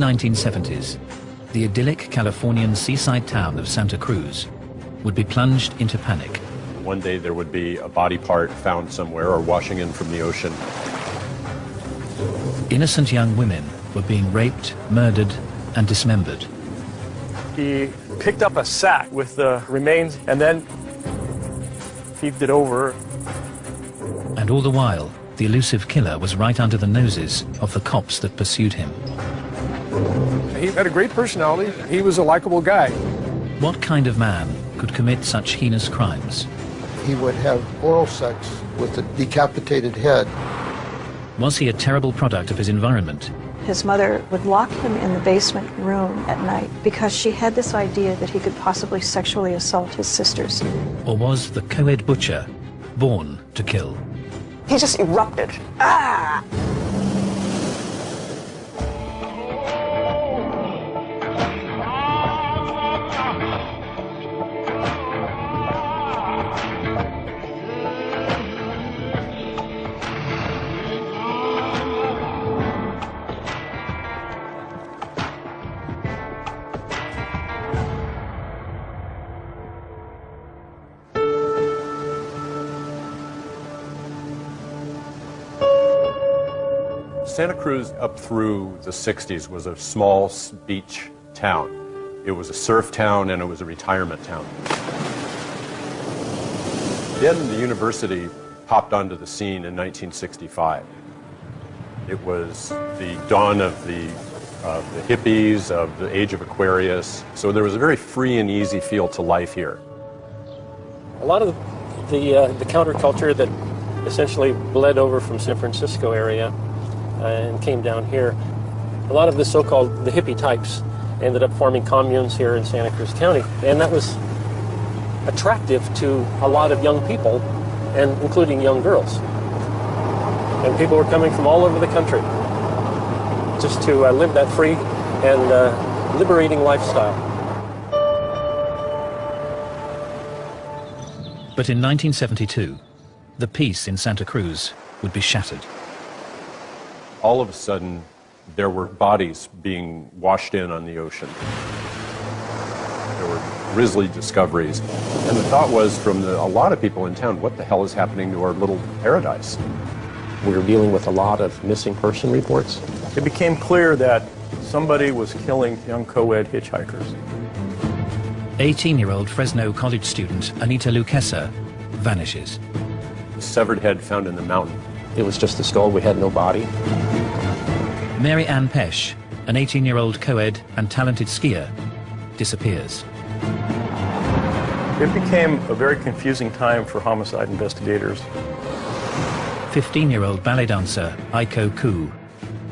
mid-1970s, the idyllic Californian seaside town of Santa Cruz would be plunged into panic. One day there would be a body part found somewhere or washing in from the ocean. Innocent young women were being raped, murdered, and dismembered. He picked up a sack with the remains and then heaved it over. And all the while, the elusive killer was right under the noses of the cops that pursued him. He had a great personality. He was a likable guy. What kind of man could commit such heinous crimes? He would have oral sex with a decapitated head. Was he a terrible product of his environment? His mother would lock him in the basement room at night because she had this idea that he could possibly sexually assault his sisters. Or was the co-ed butcher born to kill? He just erupted. Ah! Santa Cruz up through the 60s was a small beach town. It was a surf town and it was a retirement town. Then the university popped onto the scene in 1965. It was the dawn of the hippies, of the age of Aquarius. So there was a very free and easy feel to life here. A lot of the counterculture that essentially bled over from San Francisco area and came down here. A lot of the so-called the hippie types ended up forming communes here in Santa Cruz County, and that was attractive to a lot of young people, and including young girls. And people were coming from all over the country just to live that free and liberating lifestyle. But in 1972, the peace in Santa Cruz would be shattered. All of a sudden, there were bodies being washed in on the ocean. There were grisly discoveries. And the thought was from a lot of people in town, what the hell is happening to our little paradise? We were dealing with a lot of missing person reports. It became clear that somebody was killing young co-ed hitchhikers. 18-year-old Fresno college student Anita Luquesa vanishes. Severed head found in the mountain. It was just a skull. We had no body. Mary Ann Pesh, an 18-year-old co-ed and talented skier, disappears. It became a very confusing time for homicide investigators. 15-year-old ballet dancer Aiko Koo,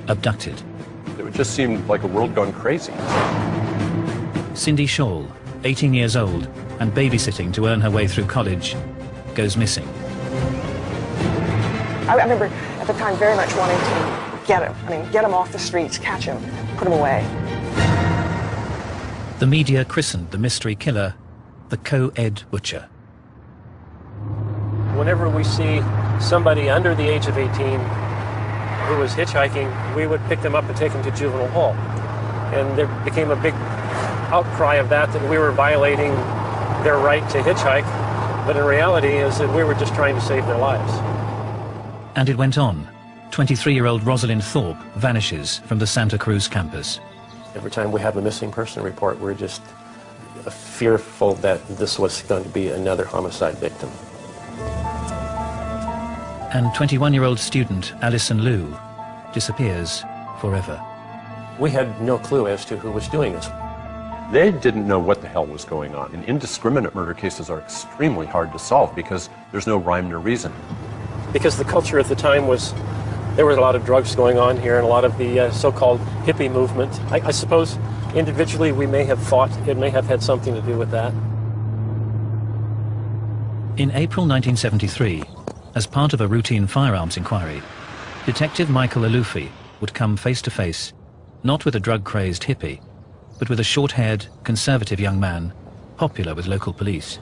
abducted. It just seemed like a world gone crazy. Cindy Shawl, 18 years old and babysitting to earn her way through college, goes missing. I remember at the time very much wanting to get him. I mean, get him off the streets, catch him, put him away. The media christened the mystery killer the co-ed butcher. Whenever we see somebody under the age of 18 who was hitchhiking, we would pick them up and take them to juvenile hall. And there became a big outcry of that we were violating their right to hitchhike, but in reality is that we were just trying to save their lives. And it went on. 23-year-old Rosalind Thorpe vanishes from the Santa Cruz campus. Every time we have a missing person report, we're just fearful that this was going to be another homicide victim. And 21-year-old student Alison Liu disappears forever. We had no clue as to who was doing this. They didn't know what the hell was going on. And indiscriminate murder cases are extremely hard to solve because there's no rhyme nor reason. Because the culture at the time was, there was a lot of drugs going on here and a lot of the so-called hippie movement. I suppose individually we may have thought it may have had something to do with that. In April 1973, as part of a routine firearms inquiry, Detective Michael Alufi would come face to face, not with a drug-crazed hippie, but with a short-haired, conservative young man, popular with local police.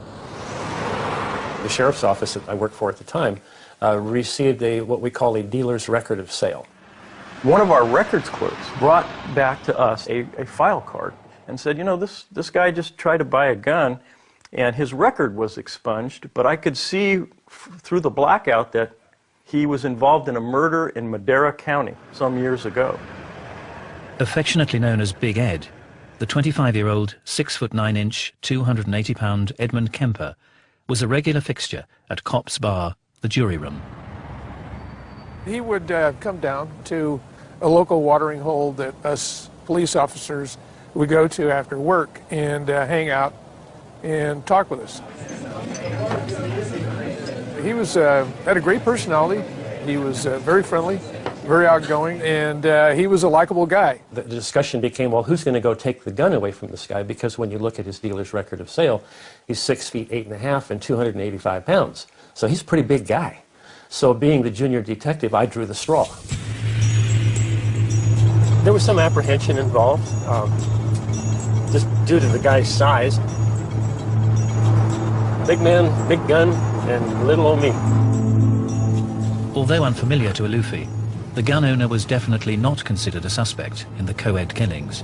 The sheriff's office that I worked for at the time received what we call a dealer's record of sale. One of our records clerks brought back to us a file card and said, you know, this guy just tried to buy a gun, and his record was expunged, but I could see through the blackout that he was involved in a murder in Madera County some years ago. Affectionately known as Big Ed, the 25-year-old, 6'9", 280-pound Edmund Kemper was a regular fixture at Cops Bar, the jury room. He would come down to a local watering hole that us police officers would go to after work and hang out and talk with us. He was had a great personality. He was very friendly, very outgoing, and he was a likable guy. The discussion became, well, who's going to go take the gun away from this guy? Because when you look at his dealer's record of sale, he's 6 feet 8.5 and 285 pounds. So he's a pretty big guy. So being the junior detective, I drew the straw. There was some apprehension involved, just due to the guy's size. Big man, big gun, and little old me. Although unfamiliar to Alufi, the gun owner was definitely not considered a suspect in the co-ed killings.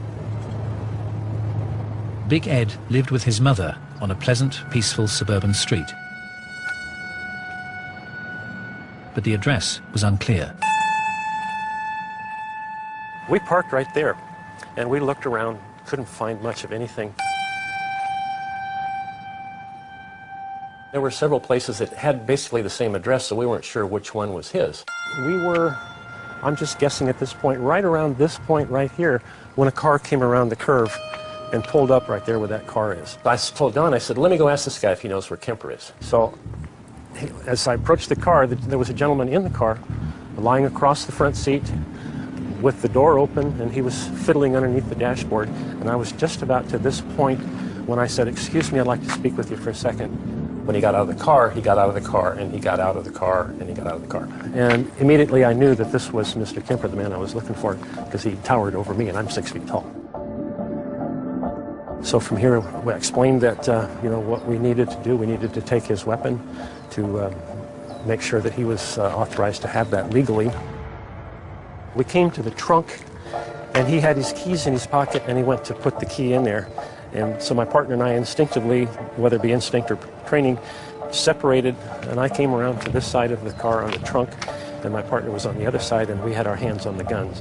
Big Ed lived with his mother on a pleasant, peaceful suburban street. But the address was unclear. We parked right there, and we looked around, couldn't find much of anything. There were several places that had basically the same address, so we weren't sure which one was his. We were, I'm just guessing at this point, right around this point right here, when a car came around the curve and pulled up right there where that car is. I told Don, I said, let me go ask this guy if he knows where Kemper is. So as I approached the car, there was a gentleman in the car lying across the front seat with the door open, and he was fiddling underneath the dashboard. And I was just about to this point when I said, excuse me, I'd like to speak with you for a second. When he got out of the car, he got out of the car, and he got out of the car, and he got out of the car. And immediately I knew that this was Mr. Kemper, the man I was looking for, because he towered over me, and I'm 6 feet tall. So from here, we explained that, you know, what we needed to do. We needed to take his weapon to make sure that he was authorized to have that legally. We came to the trunk, and he had his keys in his pocket, and he went to put the key in there. And so my partner and I instinctively, whether it be instinct or training, separated, and I came around to this side of the car on the trunk, and my partner was on the other side, and we had our hands on the guns.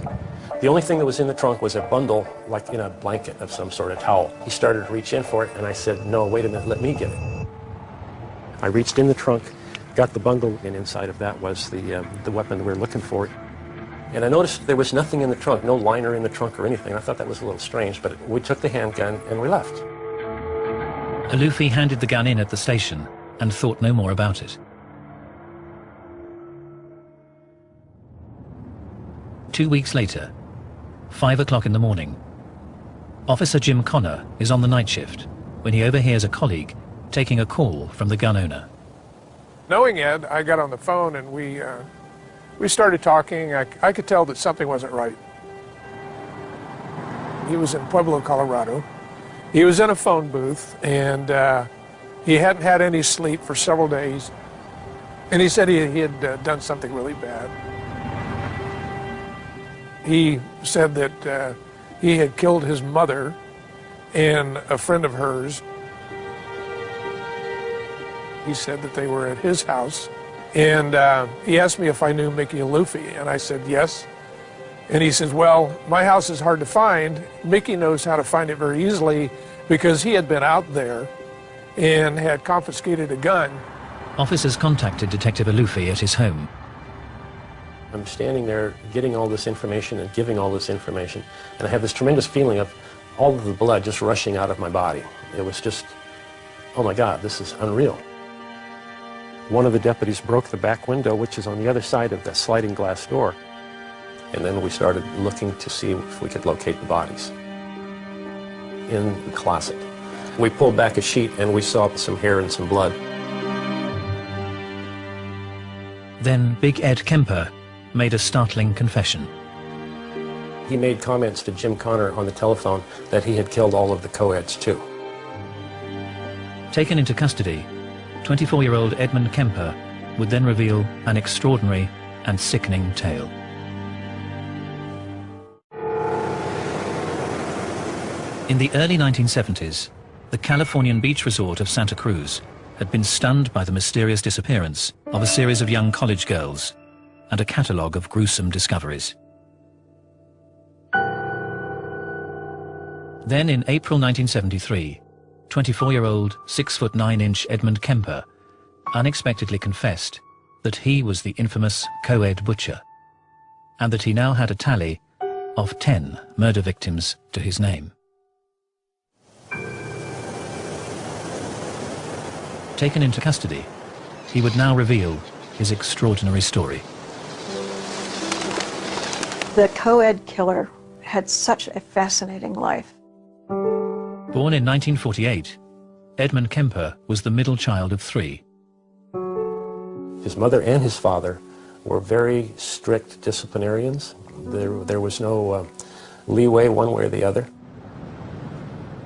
The only thing that was in the trunk was a bundle, like in a blanket of some sort of towel. He started to reach in for it, and I said, no, wait a minute, let me get it. I reached in the trunk, got the bundle, and inside of that was the weapon we were looking for. And I noticed there was nothing in the trunk, no liner in the trunk or anything. I thought that was a little strange, but we took the handgun and we left. Alufi handed the gun in at the station and thought no more about it. 2 weeks later, 5 o'clock in the morning, Officer Jim Connor is on the night shift when he overhears a colleague taking a call from the gun owner. Knowing Ed, I got on the phone and we started talking. I could tell that something wasn't right. He was in Pueblo, Colorado. He was in a phone booth, and he hadn't had any sleep for several days. And he said he had done something really bad. He said that he had killed his mother and a friend of hers. He said that they were at his house. And he asked me if I knew Mickey Alufi, and I said yes. And he says, well, my house is hard to find. Mickey knows how to find it very easily because he had been out there and had confiscated a gun. Officers contacted Detective Alufi at his home. I'm standing there getting all this information and giving all this information, and I have this tremendous feeling of all of the blood just rushing out of my body. It was just, oh my God, this is unreal. One of the deputies broke the back window, which is on the other side of that sliding glass door. And then we started looking to see if we could locate the bodies in the closet. We pulled back a sheet and we saw some hair and some blood. Then Big Ed Kemper made a startling confession. He made comments to Jim Connor on the telephone that he had killed all of the co-eds too. Taken into custody, 24-year-old Edmund Kemper would then reveal an extraordinary and sickening tale. In the early 1970s, the Californian beach resort of Santa Cruz had been stunned by the mysterious disappearance of a series of young college girls and a catalogue of gruesome discoveries. Then in April 1973, 24-year-old, 6'9" Edmund Kemper unexpectedly confessed that he was the infamous co-ed butcher, and that he now had a tally of 10 murder victims to his name. Taken into custody, he would now reveal his extraordinary story. The co-ed killer had such a fascinating life. Born in 1948, Edmund Kemper was the middle child of 3. His mother and his father were very strict disciplinarians. There was no leeway one way or the other.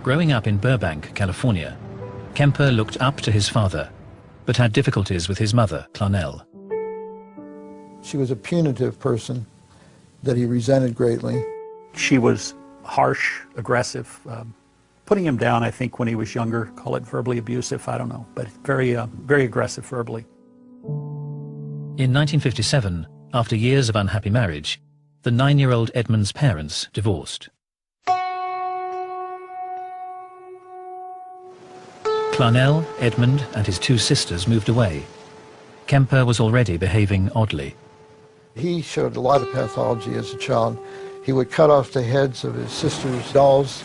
Growing up in Burbank, California, Kemper looked up to his father, but had difficulties with his mother, Clarnell. She was a punitive person that he resented greatly. She was harsh, aggressive, putting him down, I think, when he was younger. Call it verbally abusive, I don't know, but very aggressive verbally. In 1957, after years of unhappy marriage, the 9-year-old Edmund's parents divorced. Clarnell, Edmund, and his 2 sisters moved away. Kemper was already behaving oddly. He showed a lot of pathology as a child. He would cut off the heads of his sister's dolls,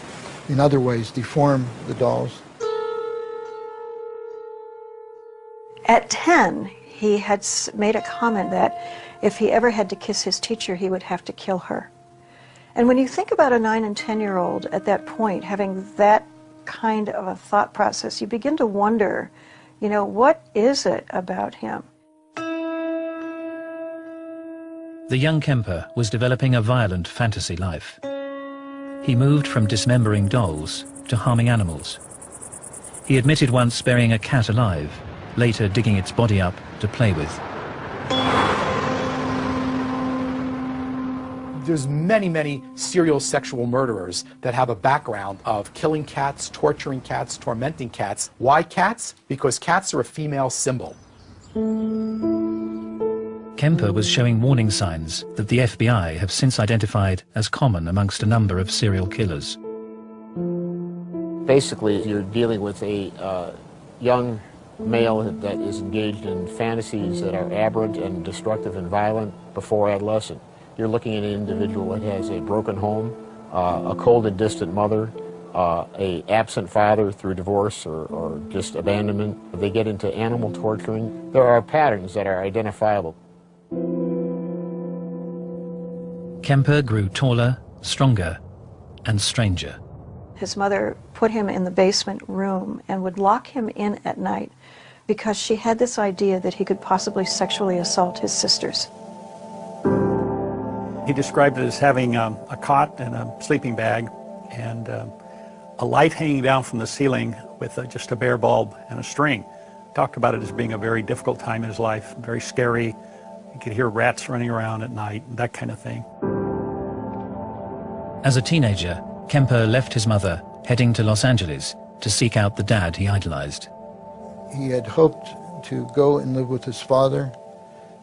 in other ways deform the dolls. At 10, he had made a comment that if he ever had to kiss his teacher, he would have to kill her. And when you think about a 9- and 10-year-old at that point having that kind of a thought process, you begin to wonder, you know, what is it about him? The young Kemper was developing a violent fantasy life. He moved from dismembering dolls to harming animals. He admitted once burying a cat alive, later digging its body up to play with. There's many serial sexual murderers that have a background of killing cats, torturing cats, tormenting cats. Why cats? Because cats are a female symbol. Kemper was showing warning signs that the FBI have since identified as common amongst a number of serial killers. Basically, you're dealing with a young male that is engaged in fantasies that are aberrant and destructive and violent before adolescent. You're looking at an individual that has a broken home, a cold and distant mother, a absent father through divorce or just abandonment. They get into animal torturing. There are patterns that are identifiable. Kemper grew taller, stronger, and stranger. His mother put him in the basement room and would lock him in at night because she had this idea that he could possibly sexually assault his sisters. He described it as having a cot and a sleeping bag and a light hanging down from the ceiling with just a bare bulb and a string. Talked about it as being a very difficult time in his life, very scary. You could hear rats running around at night, that kind of thing. As a teenager, Kemper left his mother, heading to Los Angeles to seek out the dad he idolized. He had hoped to go and live with his father,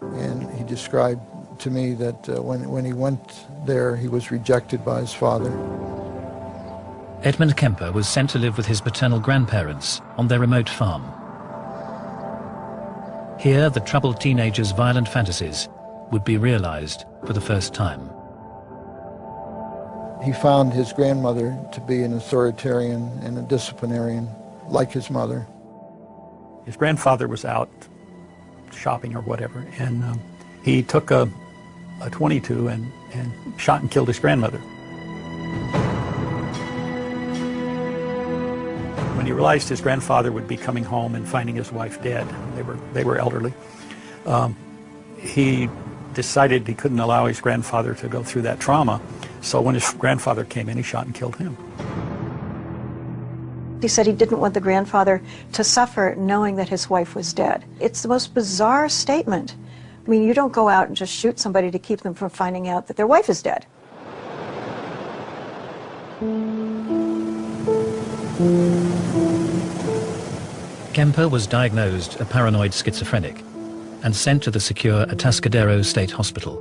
and he described to me that when he went there, he was rejected by his father. Edmund Kemper was sent to live with his paternal grandparents on their remote farm. Here, the troubled teenager's violent fantasies would be realized for the first time. He found his grandmother to be an authoritarian and a disciplinarian, like his mother. His grandfather was out shopping or whatever, and he took a .22 and shot and killed his grandmother. When he realized his grandfather would be coming home and finding his wife dead, they were elderly, he decided he couldn't allow his grandfather to go through that trauma. So when his grandfather came in, he shot and killed him. He said he didn't want the grandfather to suffer knowing that his wife was dead. It's the most bizarre statement. I mean, you don't go out and just shoot somebody to keep them from finding out that their wife is dead. Kemper was diagnosed a paranoid schizophrenic and sent to the secure Atascadero State Hospital.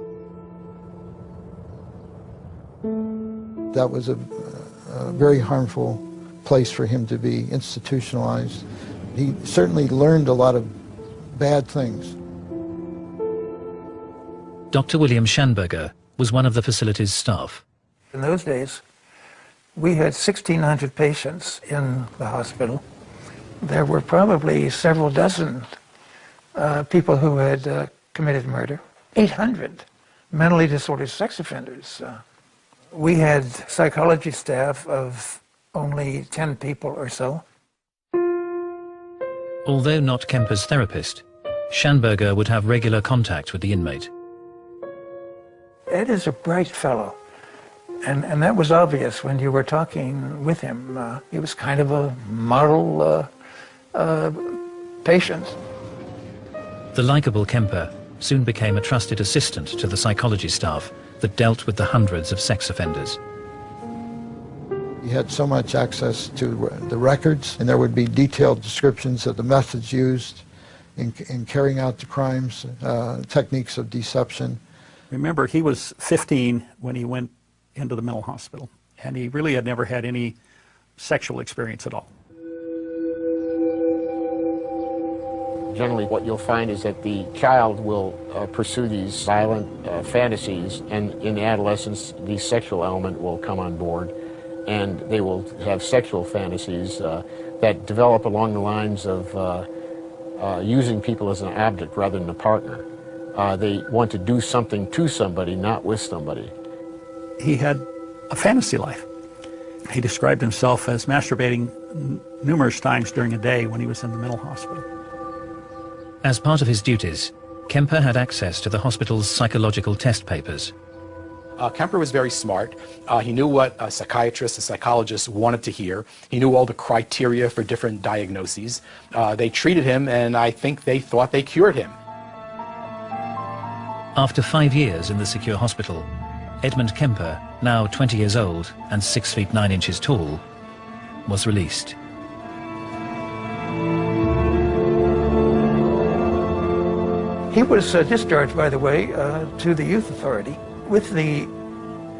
That was a very harmful place for him to be institutionalized. He certainly learned a lot of bad things. Dr. William Schanberger was one of the facility's staff. In those days, we had 1,600 patients in the hospital. There were probably several dozen people who had committed murder, 800 mentally disordered sex offenders. We had psychology staff of only 10 people or so. Although not Kemper's therapist, Schanberger would have regular contact with the inmate. Ed is a bright fellow, and that was obvious when you were talking with him. He was kind of a model patient. The likable Kemper soon became a trusted assistant to the psychology staff that dealt with the hundreds of sex offenders. He had so much access to the records, and there would be detailed descriptions of the methods used in carrying out the crimes, techniques of deception. Remember, he was 15 when he went into the mental hospital, and he really had never had any sexual experience at all. Generally, what you'll find is that the child will pursue these violent fantasies, and in adolescence, the sexual element will come on board, and they will have sexual fantasies that develop along the lines of using people as an object rather than a partner. They want to do something to somebody, not with somebody. He had a fantasy life. He described himself as masturbating numerous times during a day when he was in the mental hospital. As part of his duties, Kemper had access to the hospital's psychological test papers. Kemper was very smart. He knew what a psychiatrist and psychologist wanted to hear. He knew all the criteria for different diagnoses. They treated him, and I think they thought they cured him. After 5 years in the secure hospital, Edmund Kemper, now 20 years old and 6 feet 9 inches tall, was released. He was discharged, by the way, to the youth authority with the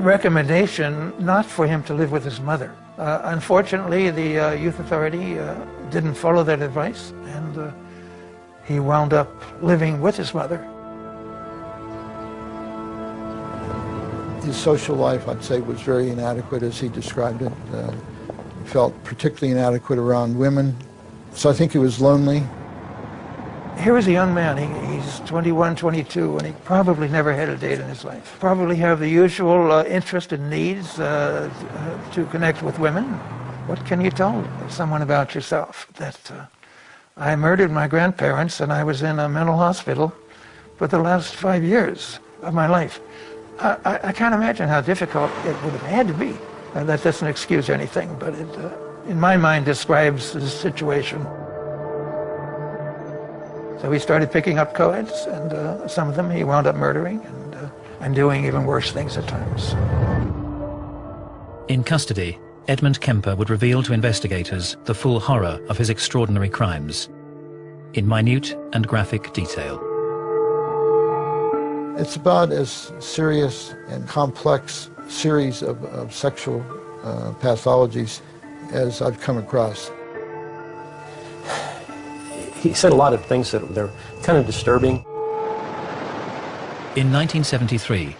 recommendation not for him to live with his mother. Unfortunately, the youth authority didn't follow that advice, and he wound up living with his mother. His social life, I'd say, was very inadequate as he described it. He felt particularly inadequate around women, so I think he was lonely. Here was a young man, he's 21, 22, and he probably never had a date in his life. Probably have the usual interest and needs to connect with women. What can you tell someone about yourself? That I murdered my grandparents and I was in a mental hospital for the last 5 years of my life. I can't imagine how difficult it would have had to be. That doesn't excuse anything, but it, in my mind, describes the situation. So he started picking up co-eds, and some of them he wound up murdering and doing even worse things at times. In custody, Edmund Kemper would reveal to investigators the full horror of his extraordinary crimes, in minute and graphic detail. It's about as serious and complex series of sexual pathologies as I've come across. He said a lot of things that they're kind of disturbing. In 1973,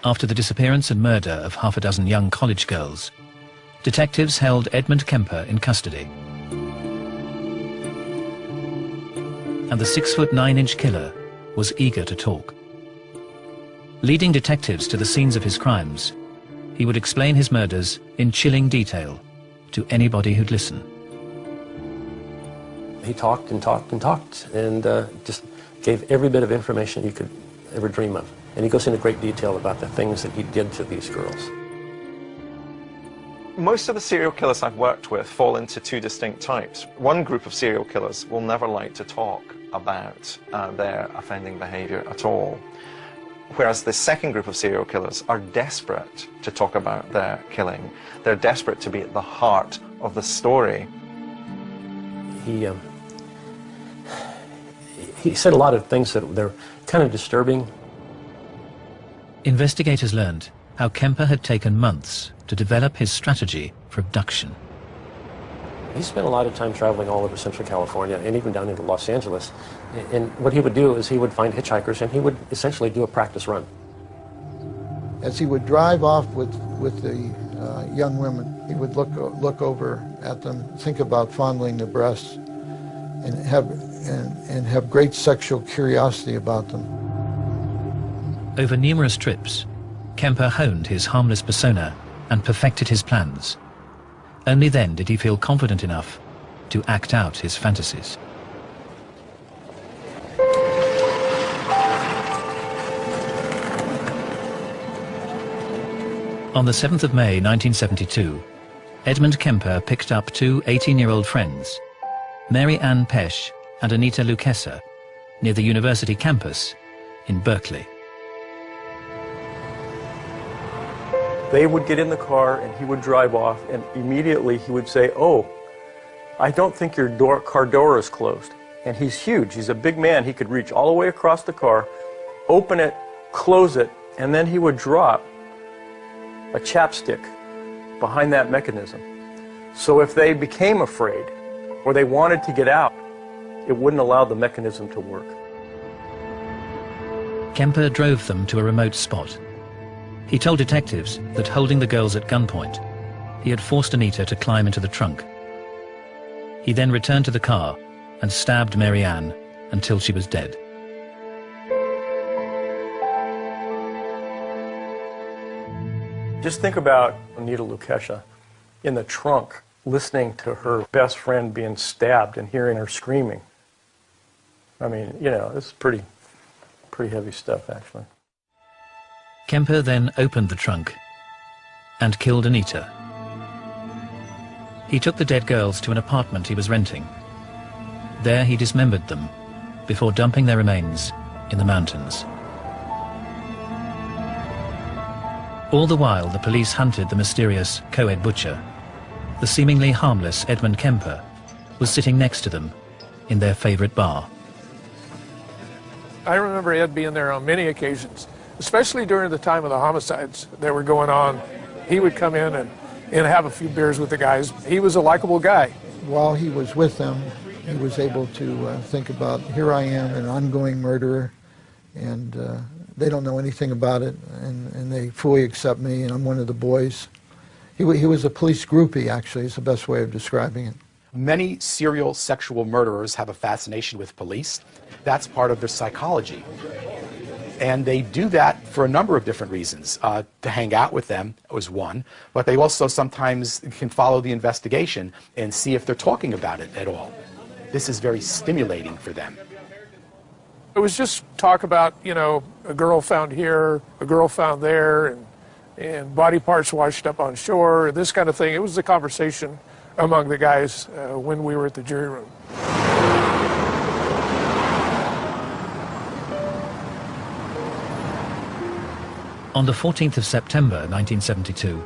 after the disappearance and murder of half a dozen young college girls, detectives held Edmund Kemper in custody. And the 6 foot 9 inch killer was eager to talk. Leading detectives to the scenes of his crimes, he would explain his murders in chilling detail to anybody who'd listen. He talked and talked and talked, and just gave every bit of information you could ever dream of. And he goes into great detail about the things that he did to these girls. Most of the serial killers I've worked with fall into two distinct types. One group of serial killers will never like to talk about their offending behavior at all. Whereas the second group of serial killers are desperate to talk about their killing. They're desperate to be at the heart of the story. He said a lot of things that they're kind of disturbing. Investigators learned how Kemper had taken months to develop his strategy for abduction. He spent a lot of time traveling all over Central California and even down into Los Angeles. And what he would do is he would find hitchhikers and he would essentially do a practice run. As he would drive off with the young women, he would look over at them, think about fondling their breasts, and have great sexual curiosity about them. Over numerous trips, Kemper honed his harmless persona and perfected his plans. Only then did he feel confident enough to act out his fantasies. On the 7th of May 1972, Edmund Kemper picked up two 18-year-old friends, Mary Ann Pesch and Anita Luchesa, near the university campus in Berkeley. They would get in the car and he would drive off, and immediately he would say, "Oh, I don't think your car door is closed." And he's huge. He's a big man. He could reach all the way across the car, open it, close it, and then he would drop a chapstick behind that mechanism. So if they became afraid or they wanted to get out, it wouldn't allow the mechanism to work. Kemper drove them to a remote spot. He told detectives that, holding the girls at gunpoint, he had forced Anita to climb into the trunk. He then returned to the car and stabbed Mary Ann until she was dead. Just think about Anita Luchesa in the trunk, listening to her best friend being stabbed and hearing her screaming. I mean, you know, this is pretty heavy stuff, actually. Kemper then opened the trunk and killed Anita. He took the dead girls to an apartment he was renting. There he dismembered them before dumping their remains in the mountains. All the while, the police hunted the mysterious co-ed butcher. The seemingly harmless Edmund Kemper was sitting next to them in their favorite bar. I remember Ed being there on many occasions, especially during the time of the homicides that were going on. He would come in and have a few beers with the guys. He was a likable guy. While he was with them, he was able to think about, here I am, an ongoing murderer, and they don't know anything about it, and they fully accept me, and I'm one of the boys. He was a police groupie, actually, is the best way of describing it. Many serial sexual murderers have a fascination with police. That's part of their psychology. And they do that for a number of different reasons. To hang out with them was one, but they also sometimes can follow the investigation and see if they're talking about it at all. This is very stimulating for them. It was just talk about, you know, a girl found here, a girl found there, and body parts washed up on shore, this kind of thing. It was the conversation among the guys when we were at the jury room. On the 14th of September 1972,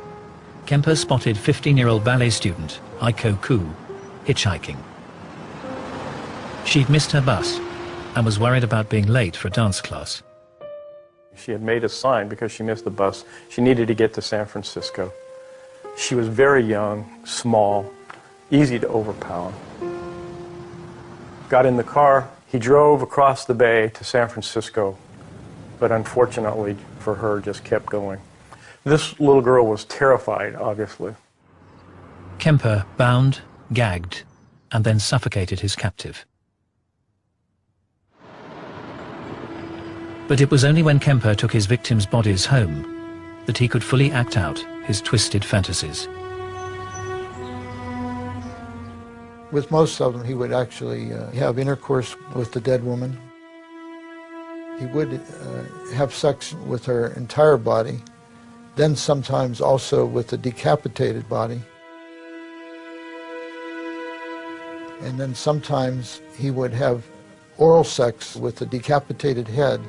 Kemper spotted 15-year-old ballet student Aiko Ku hitchhiking. She'd missed her bus and was worried about being late for a dance class. She had made a sign because she missed the bus. She needed to get to San Francisco. She was very young, small, easy to overpower. Got in the car. He drove across the bay to San Francisco, but unfortunately for her, just kept going. This little girl was terrified, obviously. Kemper bound, gagged, and then suffocated his captive. But it was only when Kemper took his victims' bodies home that he could fully act out his twisted fantasies. With most of them, he would actually have intercourse with the dead woman. He would have sex with her entire body, then sometimes also with the decapitated body. And then sometimes he would have oral sex with the decapitated head.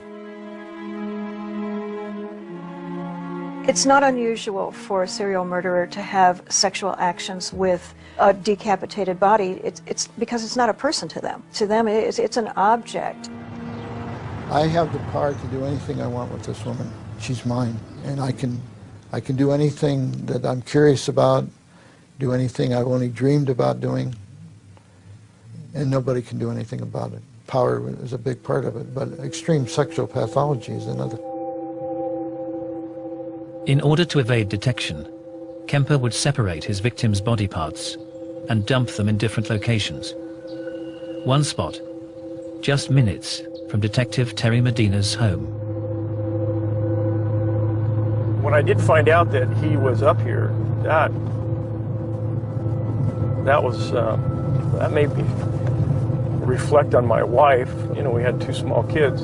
It's not unusual for a serial murderer to have sexual actions with a decapitated body. It's because it's not a person to them. To them, it's an object. I have the power to do anything I want with this woman. She's mine, and I can do anything that I'm curious about, do anything I've only dreamed about doing, and nobody can do anything about it. Power is a big part of it, but extreme sexual pathology is another. In order to evade detection, Kemper would separate his victims' body parts and dump them in different locations. One spot, just minutes from Detective Terry Medina's home. When I did find out that he was up here, that made me reflect on my wife. You know, we had 2 small kids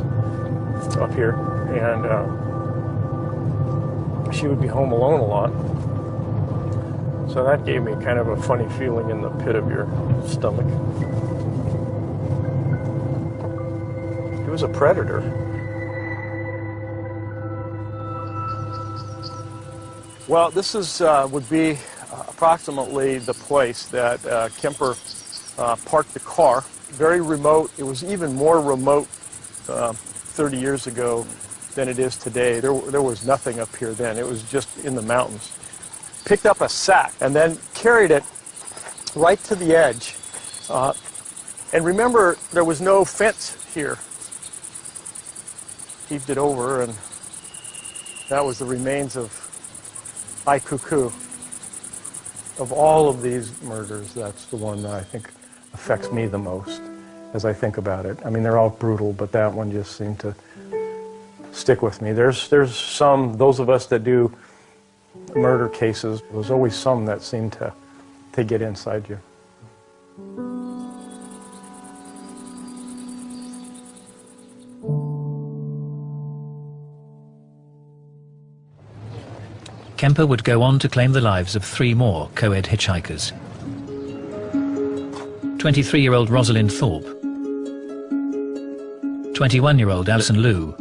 up here, and she would be home alone a lot. So that gave me kind of a funny feeling in the pit of your stomach. He was a predator. Well, this is would be approximately the place that Kemper parked the car. Very remote. It was even more remote 30 years ago than it is today. There was nothing up here then. It was just in the mountains. Picked up a sack and then carried it right to the edge. And remember, there was no fence here. Heaved it over, and that was the remains of Cuckoo. Of all of these murders, that's the one that I think affects me the most as I think about it. I mean, they're all brutal, but that one just seemed to stick with me. There's some, those of us that do murder cases, there's always some that seem to get inside you. Kemper would go on to claim the lives of 3 more co-ed hitchhikers. 23-year-old Rosalind Thorpe, 21-year-old Alison Liu,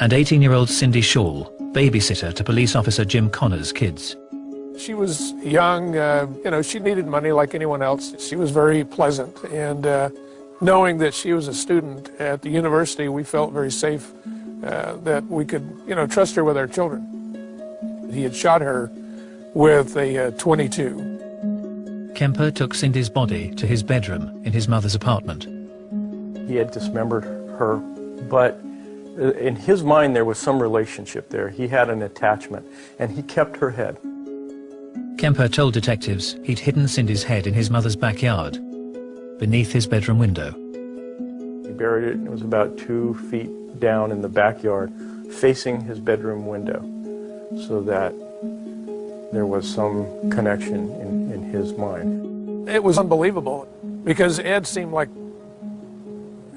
and 18-year-old Cindy Shaw, babysitter to police officer Jim Connor's kids. She was young, you know, she needed money like anyone else. She was very pleasant, and knowing that she was a student at the university, we felt very safe that we could, you know, trust her with our children. He had shot her with a .22. Kemper took Cindy's body to his bedroom in his mother's apartment. He had dismembered her, but in his mind there was some relationship there. He had an attachment, and he kept her head. Kemper told detectives he'd hidden Cindy's head in his mother's backyard, beneath his bedroom window. He buried it, and it was about 2 feet down in the backyard, facing his bedroom window, so that there was some connection in his mind. It was unbelievable, because Ed seemed like,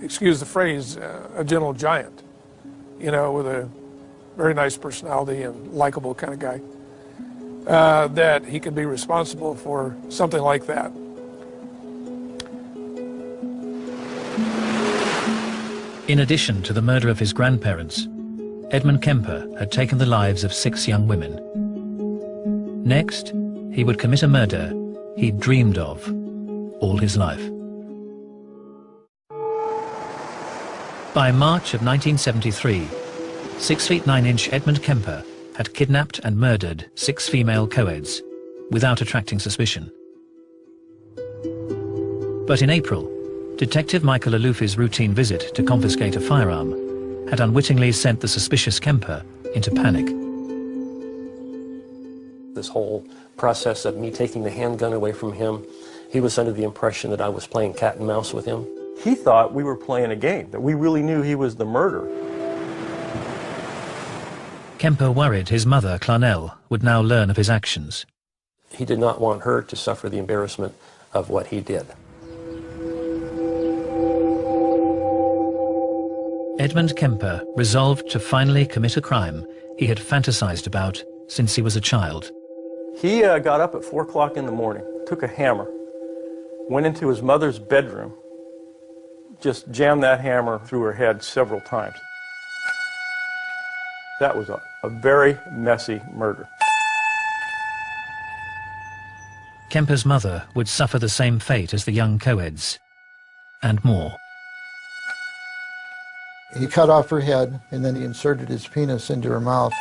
excuse the phrase, a gentle giant, you know, with a very nice personality and likable kind of guy, that he could be responsible for something like that. In addition to the murder of his grandparents, Edmund Kemper had taken the lives of 6 young women. Next, he would commit a murder he'd dreamed of all his life. By March of 1973, 6 feet 9 inch Edmund Kemper had kidnapped and murdered 6 female co-eds without attracting suspicion. But in April, Detective Michael Aluffi's routine visit to confiscate a firearm had unwittingly sent the suspicious Kemper into panic. This whole process of me taking the handgun away from him, he was under the impression that I was playing cat and mouse with him. He thought we were playing a game, that we really knew he was the murderer. Kemper worried his mother, Clarnell, would now learn of his actions. He did not want her to suffer the embarrassment of what he did. Edmund Kemper resolved to finally commit a crime he had fantasized about since he was a child. He got up at 4 o'clock in the morning, took a hammer, went into his mother's bedroom, just jammed that hammer through her head several times. That was A very messy murder. Kemper's mother would suffer the same fate as the young co-eds, and more. He cut off her head, and then he inserted his penis into her mouth.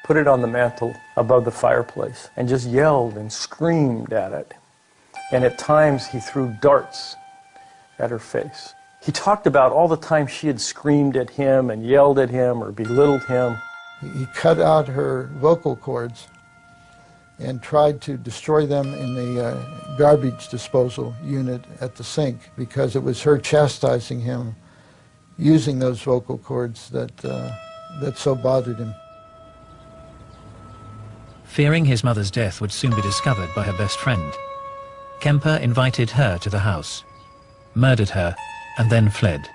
Put it on the mantle above the fireplace and just yelled and screamed at it. And at times he threw darts at her face. He talked about all the time she had screamed at him and yelled at him or belittled him. He cut out her vocal cords and tried to destroy them in the garbage disposal unit at the sink, because it was her chastising him using those vocal cords that so bothered him. Fearing his mother's death would soon be discovered by her best friend, Kemper invited her to the house, murdered her, and then fled.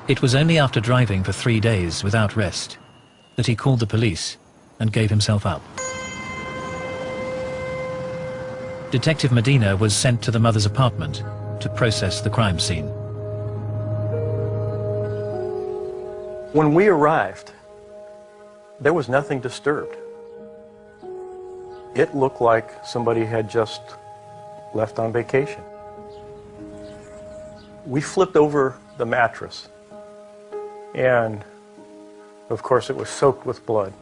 It was only after driving for 3 days without rest that he called the police and gave himself up. Detective Medina was sent to the mother's apartment to process the crime scene. When we arrived, there was nothing disturbed. It looked like somebody had just left on vacation. We flipped over the mattress, and of course it was soaked with blood.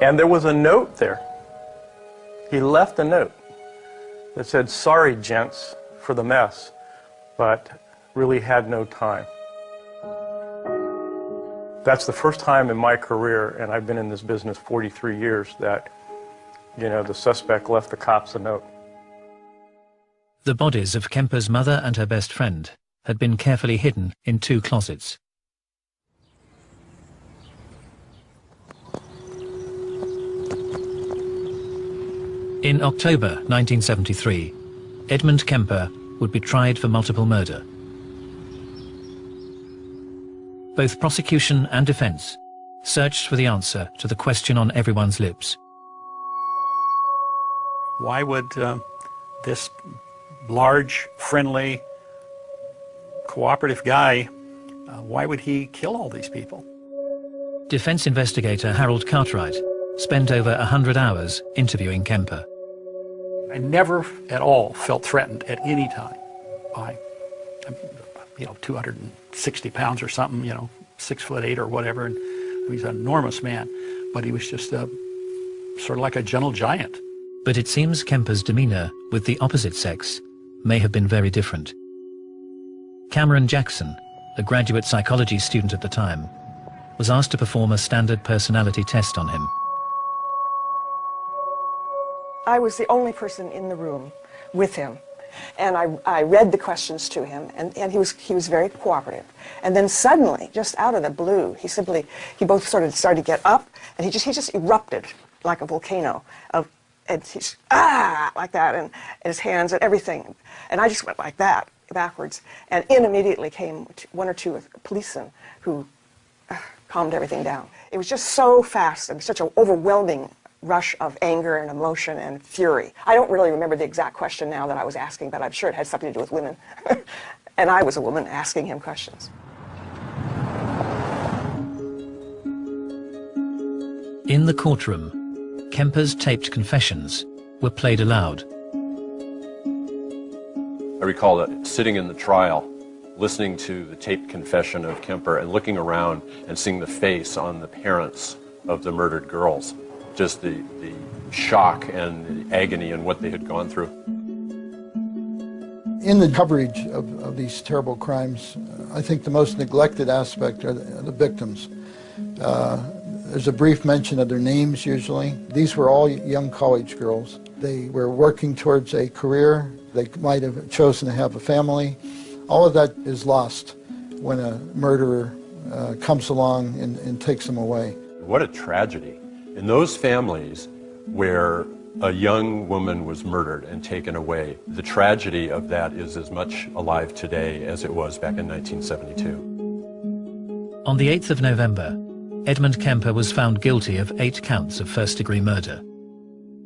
And there was a note there. He left a note that said, "Sorry, gents, for the mess, but really had no time." That's the first time in my career, and I've been in this business 43 years, that, the suspect left the cops a note. The bodies of Kemper's mother and her best friend had been carefully hidden in 2 closets. In October 1973, Edmund Kemper would be tried for multiple murder. Both prosecution and defense searched for the answer to the question on everyone's lips. Why would this large, friendly, cooperative guy, why would he kill all these people? Defense investigator Harold Cartwright spent over 100 hours interviewing Kemper. I never at all felt threatened at any time by, 260 pounds or something, 6'8" or whatever, and he's an enormous man, but he was just sort of like a gentle giant. But it seems Kemper's demeanor with the opposite sex may have been very different. Cameron Jackson, a graduate psychology student at the time, was asked to perform a standard personality test on him. I was the only person in the room with him, and I read the questions to him, and he was very cooperative. And then suddenly, just out of the blue, he both started to get up, and he just erupted like a volcano and he's like that, and his hands and everything, and I just went like that backwards, and in immediately came 1 or 2 policemen who calmed everything down. It was just so fast and such an overwhelming rush of anger and emotion and fury. I don't really remember the exact question now that I was asking, but I'm sure it had something to do with women. And I was a woman asking him questions. In the courtroom, Kemper's taped confessions were played aloud. I recall that sitting in the trial, listening to the taped confession of Kemper and looking around and seeing the face on the parents of the murdered girls. Just the shock and the agony and what they had gone through. In the coverage of these terrible crimes, I think the most neglected aspect are the victims. There's a brief mention of their names usually. These were all young college girls. They were working towards a career. They might have chosen to have a family. All of that is lost when a murderer comes along and takes them away. What a tragedy. In those families where a young woman was murdered and taken away, the tragedy of that is as much alive today as it was back in 1972. On the 8th of November, Edmund Kemper was found guilty of 8 counts of first-degree murder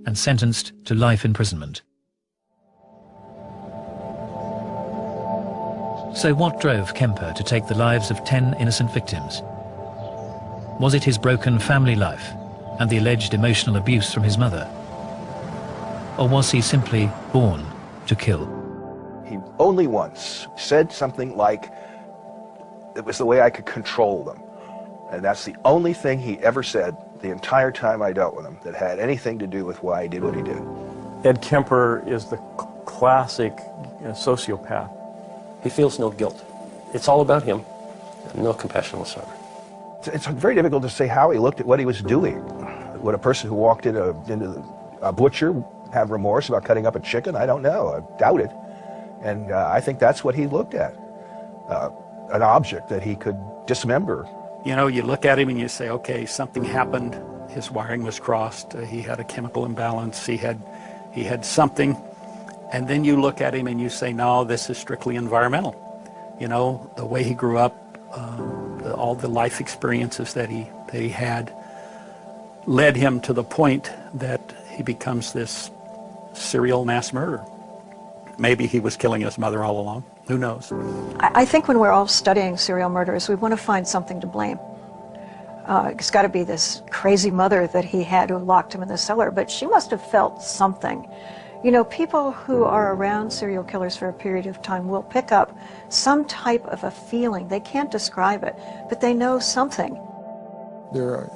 and sentenced to life imprisonment. So what drove Kemper to take the lives of 10 innocent victims? Was it his broken family life and the alleged emotional abuse from his mother? Or was he simply born to kill? He only once said something like, it was the way I could control them. And that's the only thing he ever said the entire time I dealt with him that had anything to do with why he did what he did. Ed Kemper is the classic sociopath. He feels no guilt. It's all about him, no compassion whatsoever. It's very difficult to say how he looked at what he was doing. Would a person who walked into a butcher have remorse about cutting up a chicken? I don't know. I doubt it. And I think that's what he looked at, an object that he could dismember. You know, you look at him and you say, okay, something happened. His wiring was crossed. He had a chemical imbalance. He had something. And then you look at him and you say, no, this is strictly environmental. You know, the way he grew up, all the life experiences that he had led him to the point that he becomes this serial mass murderer. Maybe he was killing his mother all along. Who knows? I think when we're all studying serial murderers, we want to find something to blame. It's got to be this crazy mother that he had who locked him in the cellar, but she must have felt something. You know, people who are around serial killers for a period of time will pick up some type of a feeling. They can't describe it, but they know something. There are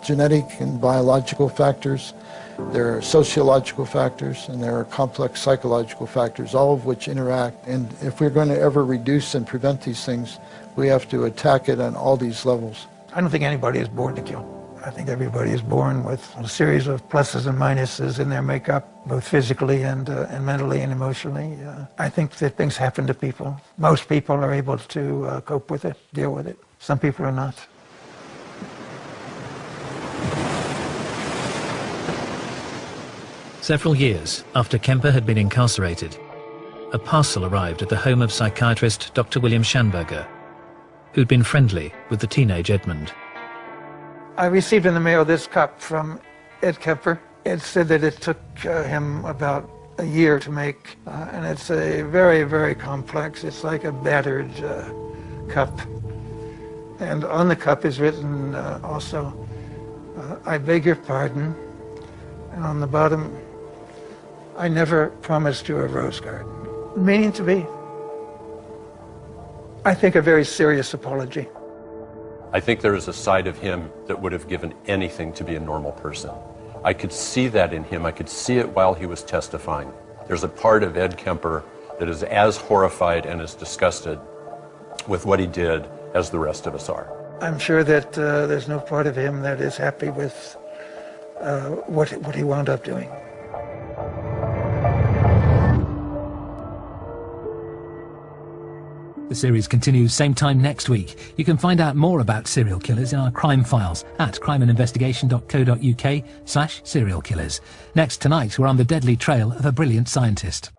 genetic and biological factors, there are sociological factors, and there are complex psychological factors, all of which interact. And if we're going to ever reduce and prevent these things, we have to attack it on all these levels. I don't think anybody is born to kill. I think everybody is born with a series of pluses and minuses in their makeup, both physically and mentally and emotionally. I think that things happen to people. Most people are able to cope with it, deal with it. Some people are not. Several years after Kemper had been incarcerated, a parcel arrived at the home of psychiatrist Dr. William Schanberger, who'd been friendly with the teenage Edmund. I received in the mail this cup from Ed Kemper. It said that it took him about a year to make, and it's a very, very complex. It's like a battered cup. And on the cup is written also, I beg your pardon. And on the bottom, I never promised you a rose garden. Meaning to be, I think, a very serious apology. I think there is a side of him that would have given anything to be a normal person. I could see that in him. I could see it while he was testifying. There's a part of Ed Kemper that is as horrified and as disgusted with what he did as the rest of us are. I'm sure that there's no part of him that is happy with what he wound up doing. The series continues same time next week. You can find out more about serial killers in our crime files at crimeandinvestigation.co.uk/serial killers. Next tonight, we're on the deadly trail of a brilliant scientist.